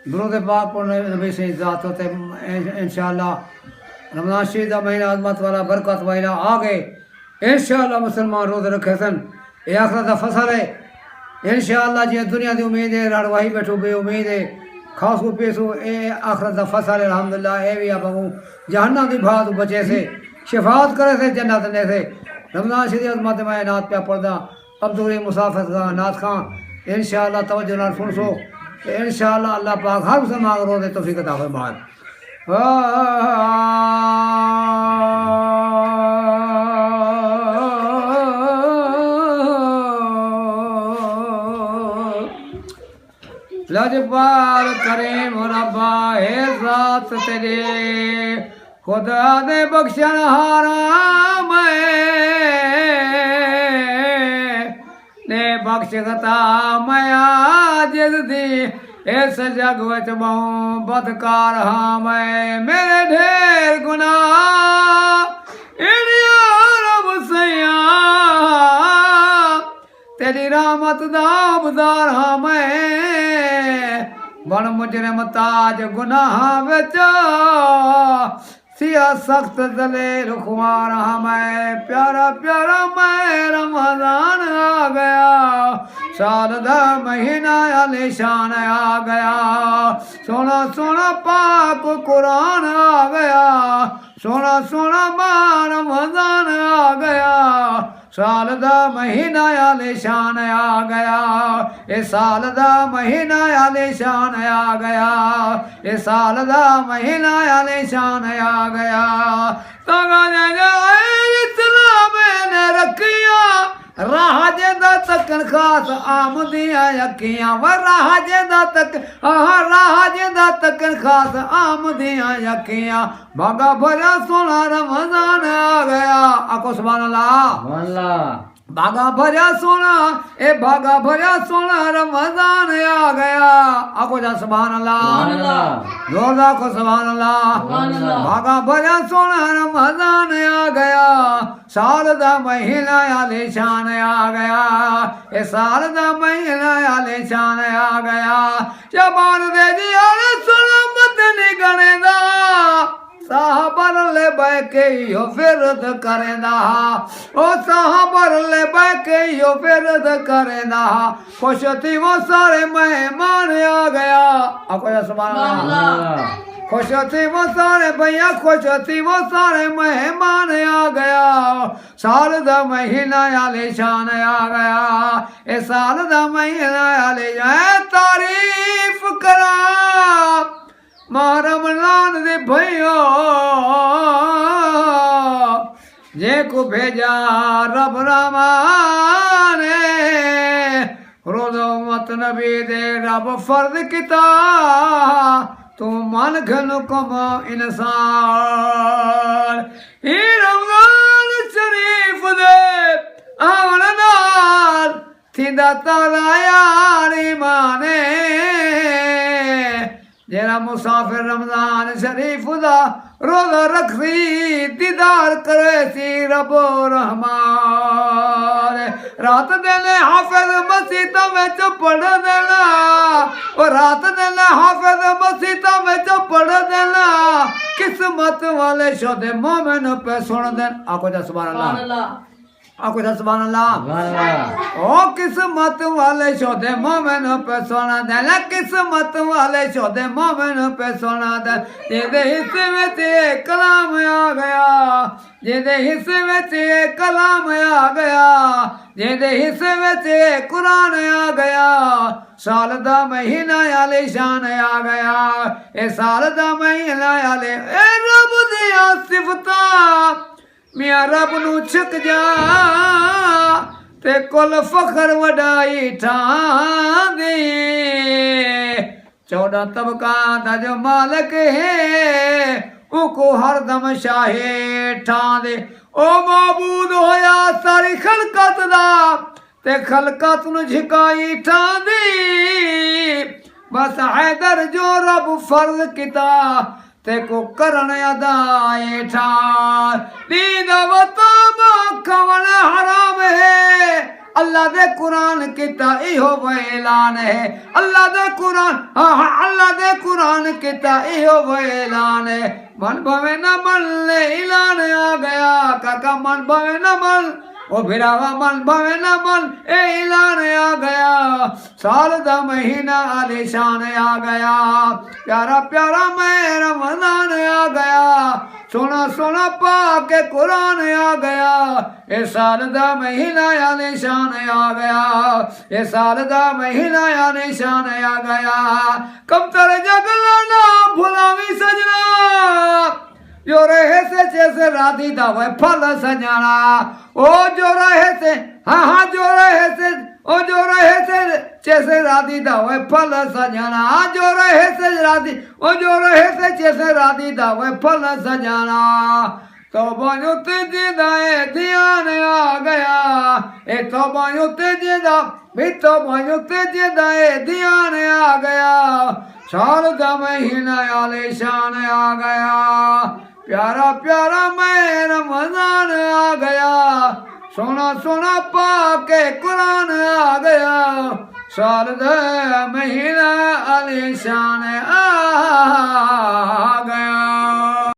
दुरूद पाक पढ़ने नबी से ज़ात होते इंशाअल्लाह रमज़ान शरीफ का महीना अज़मत वाला बरकत वाला आ गए इंशाअल्लाह मुसलमान रोज़ रखे सन ये आखिरत का फसल है इंशाअल्लाह जी दुनिया की उम्मीद है रड़वाही बैठो बे उम्मीद है खासू पेसो ए आखिरत का फसल है अल्हम्दुलिल्लाह ए भी आप जहन्नम की भात बचे से शिफात करे से जन्नत ने से रमज़ान शरीफ अज़मत में नात पे पढ़दा अब्दुल मुसाफिर का नात खां इंशाअल्लाह तवज्जो नाल सुन सो इंशाअल्लाह अल्लाह पाक हर मुसलमान को रोज़े तौफीक अता फरमाए लजपाल करीम रब्बा है ज़ात तेरे खुदा दे बख्शण हारा ने बख्श गता मैं जिद दी इस जग विच बहु बदकार हाँ मैं मेरे ढेर गुनाह इन्या रब सैया तेरी रहमत दा अबदार हाँ मैं बन मुजरिम ताज गुनाह विच सिया सख्त दलेर खुमार हाँ मैं प्यारा प्यारा मैं रमज़ान आ गया साल दा महीना आलीशान आ गया सोना सोना पाक कुरान आ गया सोना सोना मां रमज़ान आ गया साल दा महीना आलीशान आ गया ये साल दा महीना आलीशान आ गया ये साल दा महीना आलीशान आ गया इस्लाम ने रखिया राह जेदा तकन खास आमदियां यकियां व राह जेदा तकन खास आमदियां यकियां भागा भरा सोना रमज़ान आ गया आको सुभान अल्लाह भागा भरा सोना ए भागा भरा सोना रमज़ान आ गया आको जा सुभान अल्लाह जोरदार को सुभान अल्लाह भागा भरा सोना रमज़ान आ गया साल दा महीना आलीशान आ गया ए साल दा महीना आलीशान आ गया जबान दे जी अरे सुना मत निगणे दा साहबर ले बैके यो फिरद करेंदा ओ साहबर ले बैके यो फिरद करेंदा खुश थी वो सारे मेहमान आ गया आपको सुभान अल्लाह खुश थी वो सारे भैया खुश थी वो सारे मेहमान आ गया साल दा महीना आलीशान आ गया ए साल दा महीना आलीशान तारीफ करा मां रमज़ान दे भयो जे को भेजा रब रमाने रोज़ो मत नबी दे रब फर्ज किता तू मन घन कम इंसान ही रमज़ान शरीफ दे आवन नाल थींदा ताला यारी माने जेरा मुसाफिर रमज़ान शरीफ दा रोज़ा रखसी दीदार करे सी रबो रहमान रात दिन हाफिज मसीता में पढ़ देना और रात दिन हाफिज मसीता में पढ़ देना किस्मत वाले शोदे मोमिन पे सुन देन आको जा सुभान अल्लाह आपको सुभान अल्लाह ओ किस्मत वाले शोदे मोमिन पे सोना देना किस्मत वाले शोदे मोमिन पे सोना दे जेदे हिस्से में ते कलाम आ गया जेदे हिस्से में ते कलाम आ गया जेदे हिस्से में ते कुरान आ गया साल दा महीना आलीशान आ गया ए साल दा महीना आले ए रब दियां सिफतां मियां रब नू छक जा ते कुल फखर वडाई ठांदी 14 तबका दा जो मालिक है उको हरदम शाहे ठांदे ओ माबूद होया सारी खलकत दा ते खलकत नू झिकाई ठांदी बस हैदर जो रब फर्ज किता ते को करण अदाए ठार नींद वतम खवन हराम है अल्लाह दे कुरान किता इहो ऐलान है अल्लाह दे कुरान अल्लाह दे कुरान किता इहो ऐलान है मन भवे न मन ले ऐलान आ गया काका मन भवे न मन ओ भिरावा मन भवे न मन ऐलान आ गया साल दा महीना आलिशान आ गया प्यारा प्यारा मैं रमजान आ गया सोना सोना पाके कुरान आ गया ये साल दा महीना आलिशान आ गया ये साल दा महीना आलिशान आ गया कब तेरे जगला ना भुलावी सजना जो रहे से जैसे राधी दा वह फल सजाना ओ जो रहे से हाँ जो रहे से ओ जो रहे से जैसे राधी दा वह फल सजाना जो रहे से राधी ओ जो रहे से जैसे राधी दा वह फल सजाना तो बायो तेजी दाए ध्यान आ गया ए तो बायो तेजी दा भी तो बायो तेजी दाए ध्यान आ गया साल दा महीना आलिशान आ गया प्यारा प्यारा मैं रमजान आ गया सोना सोना पाके कुरान आ गया साल दा महीना आलिशान आ